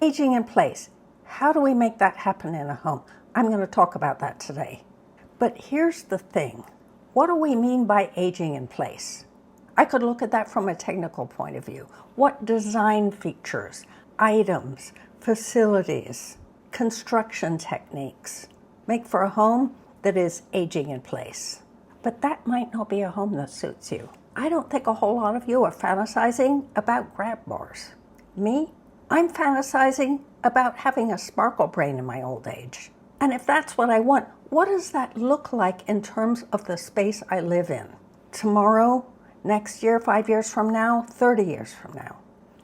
Aging in place. How do we make that happen in a home? I'm going to talk about that today. But here's the thing. What do we mean by aging in place? I could look at that from a technical point of view. What design features, items, facilities, construction techniques make for a home that is aging in place? But that might not be a home that suits you. I don't think a whole lot of you are fantasizing about grab bars. Me? I'm fantasizing about having a sparkle brain in my old age. And if that's what I want, what does that look like in terms of the space I live in? Tomorrow, next year, 5 years from now, 30 years from now.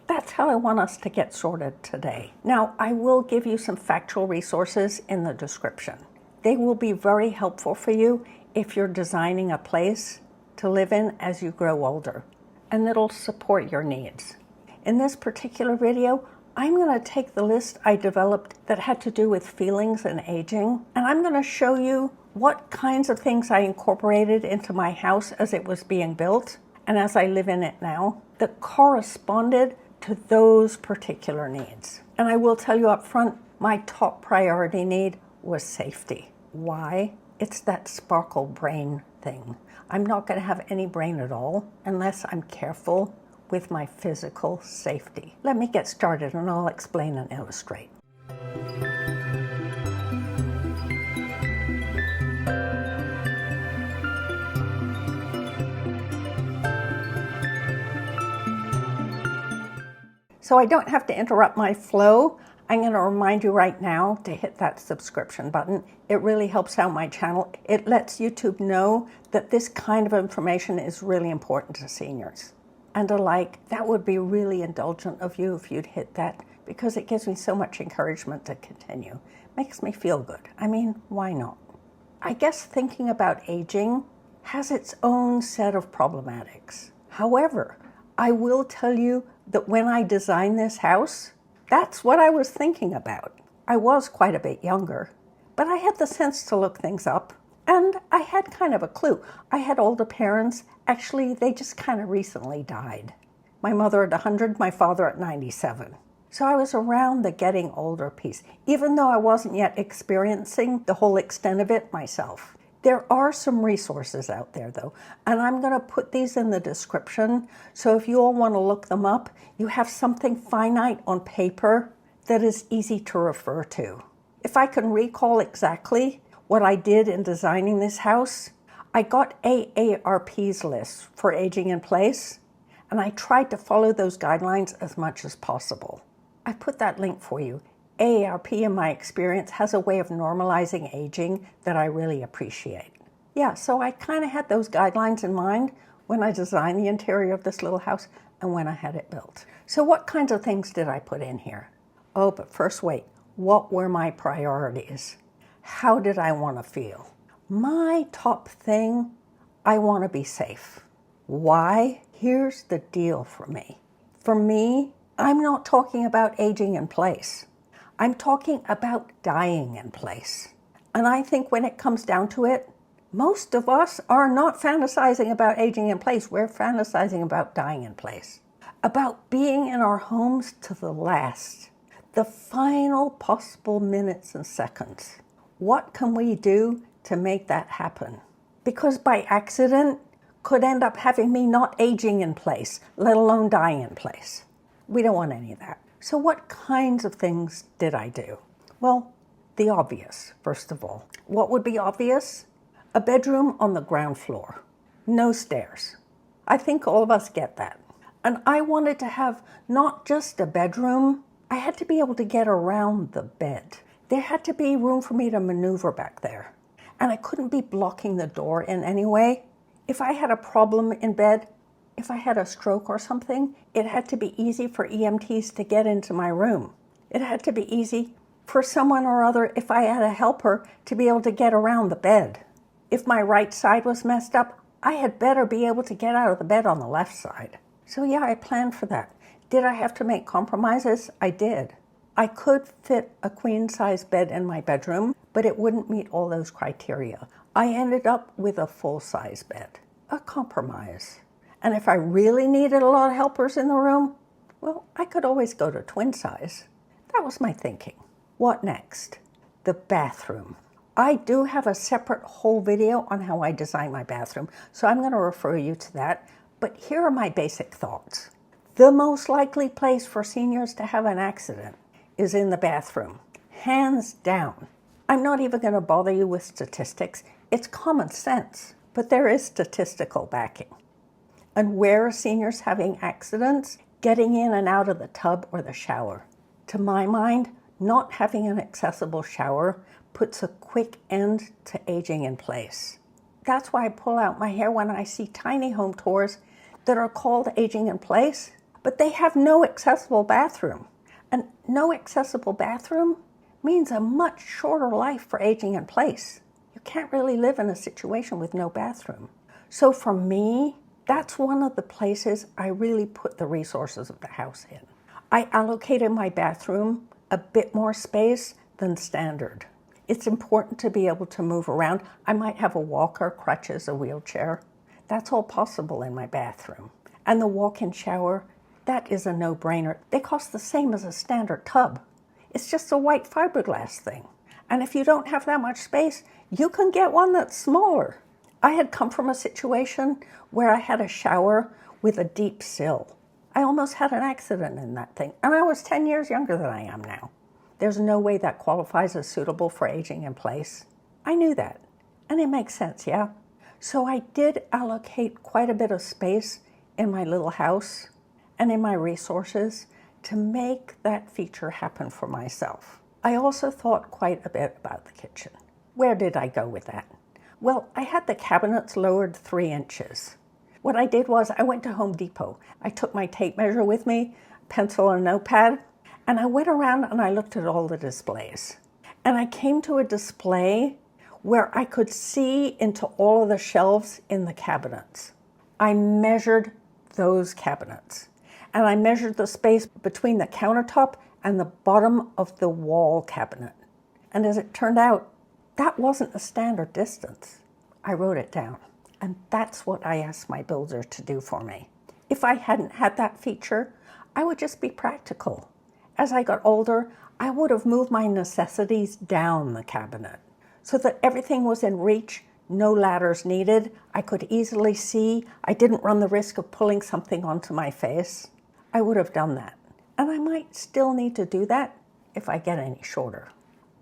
That's how I want us to get sorted today. Now, I will give you some factual resources in the description. They will be very helpful for you if you're designing a place to live in as you grow older, and it'll support your needs. In this particular video, I'm going to take the list I developed that had to do with feelings and aging, and I'm going to show you what kinds of things I incorporated into my house as it was being built and as I live in it now that corresponded to those particular needs. And I will tell you up front, my top priority need was safety. Why? It's that sparkle brain thing. I'm not going to have any brain at all unless I'm careful with my physical safety. Let me get started and I'll explain and illustrate. So I don't have to interrupt my flow. I'm going to remind you right now to hit that subscription button. It really helps out my channel. It lets YouTube know that this kind of information is really important to seniors. And a like, that would be really indulgent of you if you'd hit that, because it gives me so much encouragement to continue. Makes me feel good. I mean, why not? I guess thinking about aging has its own set of problematics. However, I will tell you that when I designed this house, that's what I was thinking about. I was quite a bit younger, but I had the sense to look things up, and I had kind of a clue. I had older parents. Actually, they just kind of recently died. My mother at 100, my father at 97. So I was around the getting older piece, even though I wasn't yet experiencing the whole extent of it myself. There are some resources out there though, and I'm going to put these in the description, so if you all want to look them up, you have something finite on paper that is easy to refer to. If I can recall exactly what I did in designing this house, I got AARP's list for aging in place, and I tried to follow those guidelines as much as possible. I put that link for you. AARP, in my experience, has a way of normalizing aging that I really appreciate. Yeah, so I kind of had those guidelines in mind when I designed the interior of this little house and when I had it built. So what kinds of things did I put in here? Oh, but first wait, what were my priorities? How did I want to feel? My top thing, I want to be safe. Why? Here's the deal for me. For me, I'm not talking about aging in place. I'm talking about dying in place. And I think when it comes down to it, most of us are not fantasizing about aging in place. We're fantasizing about dying in place. About being in our homes to the last. The final possible minutes and seconds. What can we do to make that happen? Because by accident could end up having me not aging in place, let alone dying in place. We don't want any of that. So what kinds of things did I do? Well, the obvious, first of all. What would be obvious? A bedroom on the ground floor. No stairs. I think all of us get that. And I wanted to have not just a bedroom, I had to be able to get around the bed. There had to be room for me to maneuver back there. And I couldn't be blocking the door in any way. If I had a problem in bed, if I had a stroke or something, it had to be easy for EMTs to get into my room. It had to be easy for someone or other, if I had a helper, to be able to get around the bed. If my right side was messed up, I had better be able to get out of the bed on the left side. So yeah, I planned for that. Did I have to make compromises? I did. I could fit a queen-size bed in my bedroom, but it wouldn't meet all those criteria. I ended up with a full-size bed, a compromise. And if I really needed a lot of helpers in the room, well, I could always go to twin size. that was my thinking. What next? The bathroom. I do have a separate whole video on how I design my bathroom, so I'm going to refer you to that. But here are my basic thoughts. The most likely place for seniors to have an accident is in the bathroom. Hands down. I'm not even going to bother you with statistics. It's common sense, but there is statistical backing. And where are seniors having accidents? Getting in and out of the tub or the shower. To my mind, not having an accessible shower puts a quick end to aging in place. That's why I pull out my hair when I see tiny home tours that are called aging in place, but they have no accessible bathroom. And no accessible bathroom means a much shorter life for aging in place. You can't really live in a situation with no bathroom. So for me, that's one of the places I really put the resources of the house in. I allocated my bathroom a bit more space than standard. It's important to be able to move around. I might have a walker, crutches, a wheelchair. That's all possible in my bathroom. And the walk-in shower, that is a no-brainer. They cost the same as a standard tub. It's just a white fiberglass thing. And if you don't have that much space, you can get one that's smaller. I had come from a situation where I had a shower with a deep sill. I almost had an accident in that thing, and I was 10 years younger than I am now. There's no way that qualifies as suitable for aging in place. I knew that, and it makes sense, yeah? So I did allocate quite a bit of space in my little house and in my resources to make that feature happen for myself. I also thought quite a bit about the kitchen. Where did I go with that? Well, I had the cabinets lowered 3 inches. What I did was I went to Home Depot. I took my tape measure with me, pencil and notepad, and I went around and I looked at all the displays. And I came to a display where I could see into all of the shelves in the cabinets. I measured those cabinets. And I measured the space between the countertop and the bottom of the wall cabinet. And as it turned out, that wasn't a standard distance. I wrote it down. And that's what I asked my builder to do for me. If I hadn't had that feature, I would just be practical. As I got older, I would have moved my necessities down the cabinet so that everything was in reach, no ladders needed. I could easily see. I didn't run the risk of pulling something onto my face. I would have done that. And I might still need to do that if I get any shorter.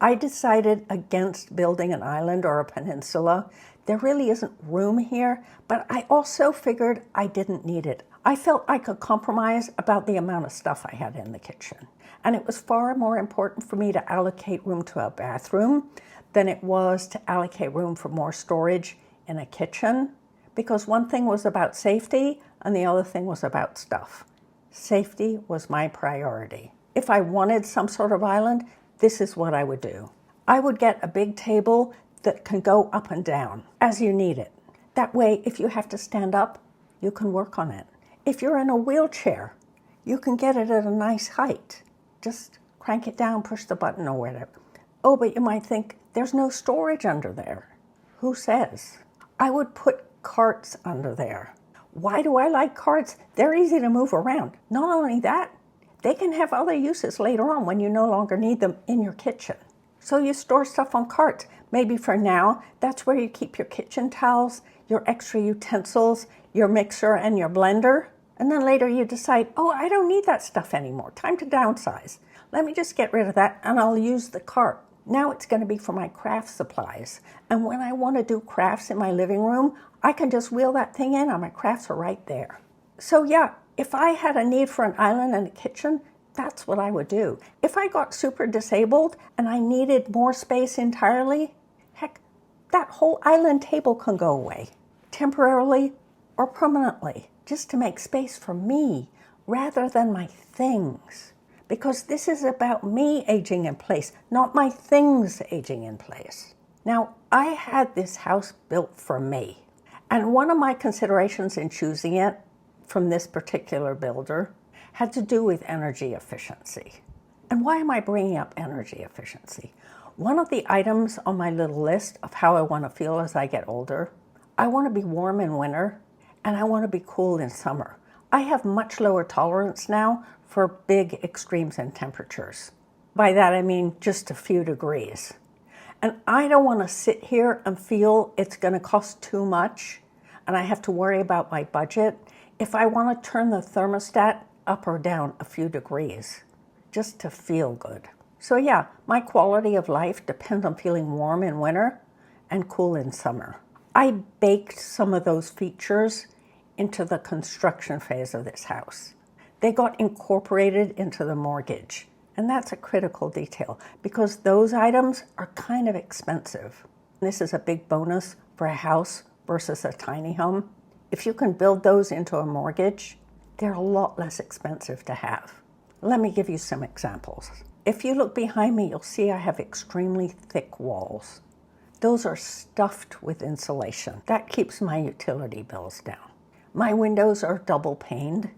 I decided against building an island or a peninsula. There really isn't room here, but I also figured I didn't need it. I felt I could compromise about the amount of stuff I had in the kitchen. And it was far more important for me to allocate room to a bathroom than it was to allocate room for more storage in a kitchen, because one thing was about safety and the other thing was about stuff. Safety was my priority. If I wanted some sort of island, this is what I would do. I would get a big table that can go up and down as you need it. That way, if you have to stand up, you can work on it. If you're in a wheelchair, you can get it at a nice height. Just crank it down, push the button or whatever. Oh, but you might think, there's no storage under there. Who says? I would put carts under there. Why do I like carts? They're easy to move around. Not only that, they can have other uses later on when you no longer need them in your kitchen. So you store stuff on carts. Maybe for now, that's where you keep your kitchen towels, your extra utensils, your mixer and your blender. And then later you decide, oh, I don't need that stuff anymore. Time to downsize. Let me just get rid of that and I'll use the cart. Now it's going to be for my craft supplies. And when I want to do crafts in my living room, I can just wheel that thing in and my crafts are right there. So yeah, if I had a need for an island and a kitchen, that's what I would do. If I got super disabled and I needed more space entirely, heck, that whole island table can go away, temporarily or permanently, just to make space for me rather than my things. Because this is about me aging in place, not my things aging in place. Now, I had this house built for me. And one of my considerations in choosing it from this particular builder had to do with energy efficiency. And why am I bringing up energy efficiency? One of the items on my little list of how I want to feel as I get older, I want to be warm in winter and I want to be cool in summer. I have much lower tolerance now for big extremes in temperatures. By that I mean just a few degrees. And I don't want to sit here and feel it's going to cost too much and I have to worry about my budget if I want to turn the thermostat up or down a few degrees just to feel good. So yeah, my quality of life depends on feeling warm in winter and cool in summer. I baked some of those features into the construction phase of this house. They got incorporated into the mortgage. And that's a critical detail because those items are kind of expensive. This is a big bonus for a house versus a tiny home. If you can build those into a mortgage, they're a lot less expensive to have. Let me give you some examples. If you look behind me, you'll see I have extremely thick walls. Those are stuffed with insulation. That keeps my utility bills down. My windows are double paned.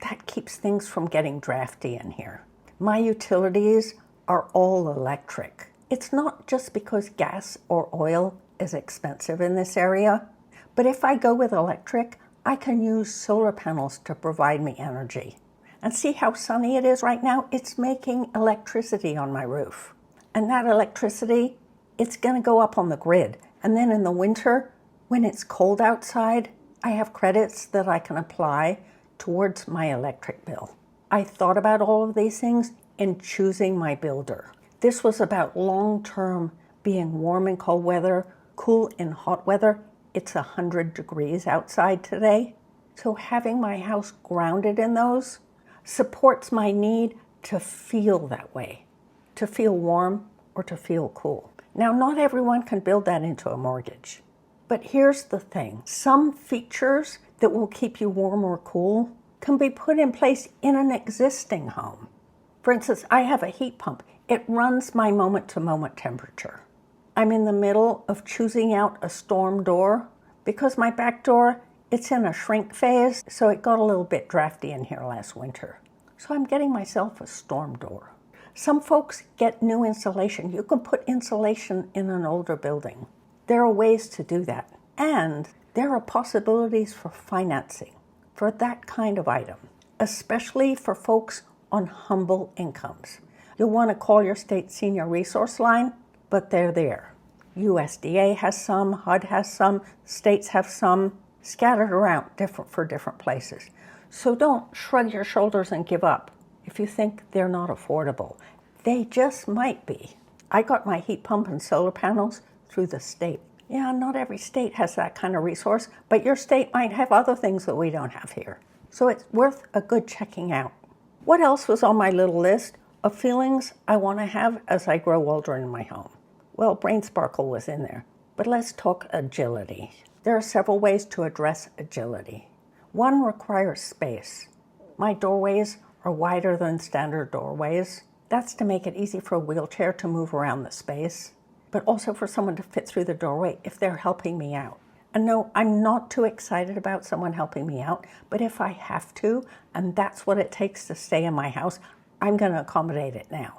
That keeps things from getting drafty in here. My utilities are all electric. It's not just because gas or oil is expensive in this area, but if I go with electric, I can use solar panels to provide me energy. And see how sunny it is right now? It's making electricity on my roof. And that electricity, it's going to go up on the grid. And then in the winter, when it's cold outside, I have credits that I can apply towards my electric bill. I thought about all of these things in choosing my builder. This was about long-term being warm in cold weather, cool in hot weather. It's 100 degrees outside today. So having my house grounded in those supports my need to feel that way, to feel warm or to feel cool. Now, not everyone can build that into a mortgage. But here's the thing. Some features that will keep you warm or cool can be put in place in an existing home. For instance, I have a heat pump. It runs my moment-to-moment temperature. I'm in the middle of choosing out a storm door because my back door, it's in a shrink phase, so it got a little bit drafty in here last winter. So I'm getting myself a storm door. Some folks get new insulation. You can put insulation in an older building. There are ways to do that. And there are possibilities for financing for that kind of item, especially for folks on humble incomes. You'll want to call your state senior resource line, but they're there. USDA has some, HUD has some, states have some, scattered around for different places. So don't shrug your shoulders and give up if you think they're not affordable. They just might be. I got my heat pump and solar panels through the state. Yeah, not every state has that kind of resource, but your state might have other things that we don't have here. So it's worth a good checking out. What else was on my little list of feelings I want to have as I grow older in my home? Well, brain sparkle was in there, but let's talk agility. There are several ways to address agility. One requires space. My doorways are wider than standard doorways. That's to make it easy for a wheelchair to move around the space, but also for someone to fit through the doorway if they're helping me out. And no, I'm not too excited about someone helping me out, but if I have to, and that's what it takes to stay in my house, I'm going to accommodate it now.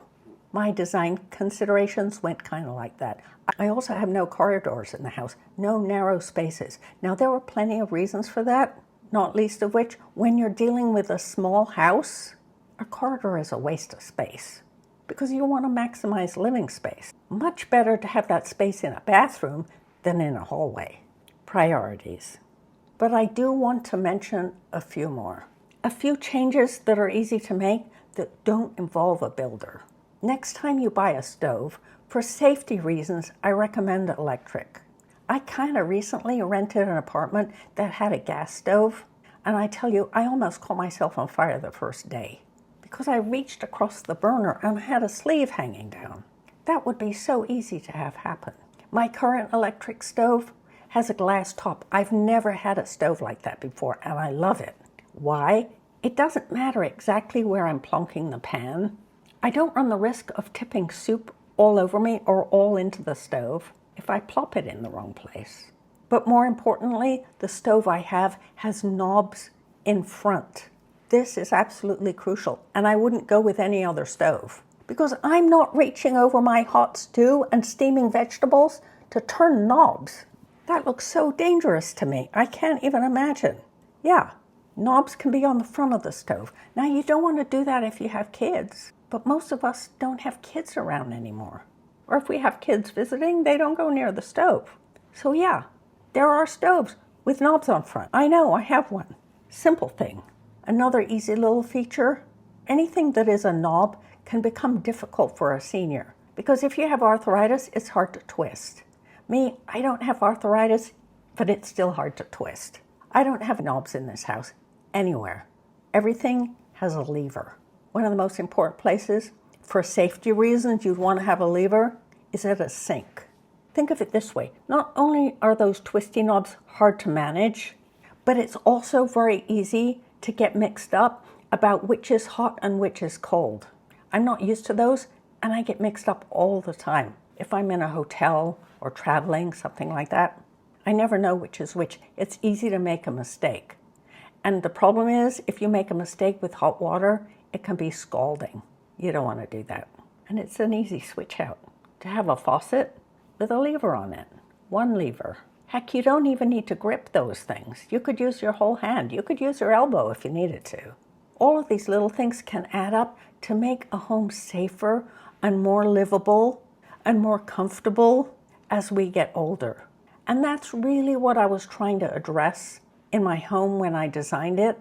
My design considerations went kind of like that. I also have no corridors in the house, no narrow spaces. Now, there were plenty of reasons for that, not least of which, when you're dealing with a small house, a corridor is a waste of space because you want to maximize living space. Much better to have that space in a bathroom than in a hallway. Priorities. But I do want to mention a few more. A few changes that are easy to make that don't involve a builder. Next time you buy a stove, for safety reasons, I recommend electric. I kind of recently rented an apartment that had a gas stove, and I tell you, I almost caught myself on fire the first day because I reached across the burner and had a sleeve hanging down. That would be so easy to have happen. My current electric stove has a glass top. I've never had a stove like that before, and I love it. Why? It doesn't matter exactly where I'm plonking the pan. I don't run the risk of tipping soup all over me or all into the stove if I plop it in the wrong place. But more importantly, the stove I have has knobs in front. This is absolutely crucial, and I wouldn't go with any other stove because I'm not reaching over my hot stew and steaming vegetables to turn knobs. That looks so dangerous to me. I can't even imagine. Yeah, knobs can be on the front of the stove. Now, you don't want to do that if you have kids, But most of us don't have kids around anymore. Or if we have kids visiting, they don't go near the stove. So yeah, there are stoves with knobs on front. I know, I have one. Simple thing. Another easy little feature, anything that is a knob can become difficult for a senior. Because if you have arthritis, it's hard to twist. Me, I don't have arthritis, but it's still hard to twist. I don't have knobs in this house anywhere. Everything has a lever. One of the most important places, for safety reasons, you'd want to have a lever is at a sink. Think of it this way. Not only are those twisty knobs hard to manage, but it's also very easy to get mixed up about which is hot and which is cold. I'm not used to those, and I get mixed up all the time. If I'm in a hotel or traveling, something like that, I never know which is which. It's easy to make a mistake. And the problem is, if you make a mistake with hot water, it can be scalding. You don't want to do that. And it's an easy switch out. To have a faucet with a lever on it. One lever. Heck, you don't even need to grip those things. You could use your whole hand. You could use your elbow if you needed to. All of these little things can add up to make a home safer and more livable and more comfortable as we get older. And that's really what I was trying to address in my home when I designed it,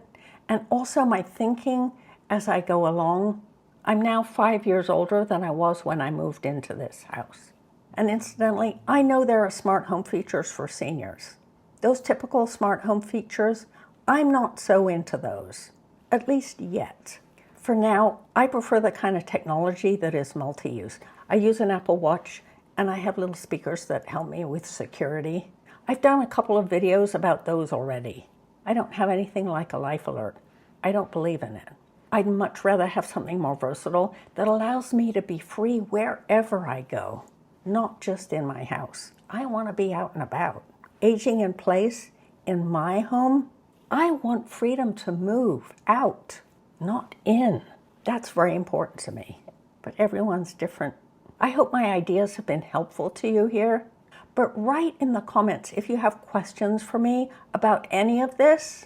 and also my thinking as I go along. I'm now 5 years older than I was when I moved into this house. And incidentally, I know there are smart home features for seniors. Those typical smart home features, I'm not so into those, at least yet. For now, I prefer the kind of technology that is multi-use. I use an Apple Watch, and I have little speakers that help me with security. I've done a couple of videos about those already. I don't have anything like a life alert. I don't believe in it. I'd much rather have something more versatile that allows me to be free wherever I go, not just in my house. I want to be out and about. Aging in place in my home, I want freedom to move out, not in. That's very important to me, but everyone's different. I hope my ideas have been helpful to you here, but write in the comments if you have questions for me about any of this,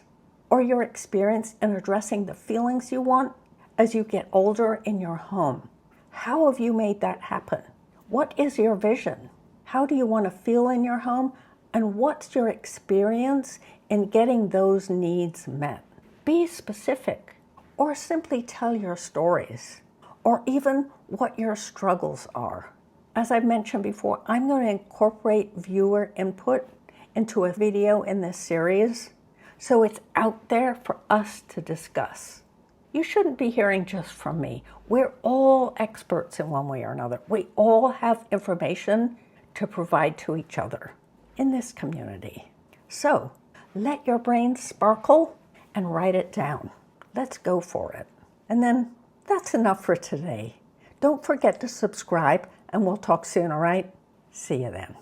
or your experience in addressing the feelings you want as you get older in your home. How have you made that happen? What is your vision? How do you want to feel in your home? And what's your experience in getting those needs met? Be specific, or simply tell your stories, or even what your struggles are. As I've mentioned before, I'm going to incorporate viewer input into a video in this series, so it's out there for us to discuss. You shouldn't be hearing just from me. We're all experts in one way or another. We all have information to provide to each other in this community. So let your brain sparkle and write it down. Let's go for it. And then that's enough for today. Don't forget to subscribe, and we'll talk soon, all right? See you then.